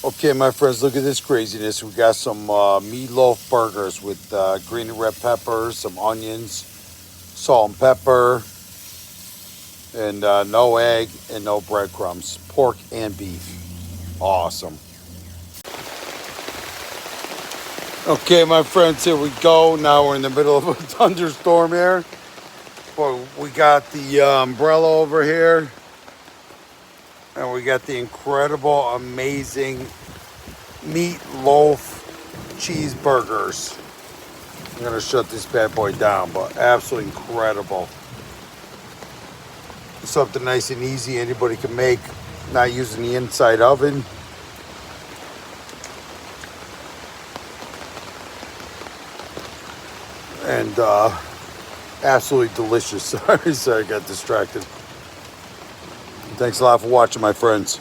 Okay, my friends, look at this craziness. We got some meatloaf burgers with green and red peppers, some onions, salt and pepper, and no egg and no breadcrumbs. Pork and beef. Awesome. Okay, my friends, here we go. Now we're in the middle of a thunderstorm here. Well, we got the umbrella over here, and we got the incredible, amazing meatloaf cheeseburgers. I'm gonna shut this bad boy down, but absolutely incredible. Something nice and easy anybody can make, not using the inside oven. And absolutely delicious. Sorry, I got distracted. Thanks a lot for watching, my friends.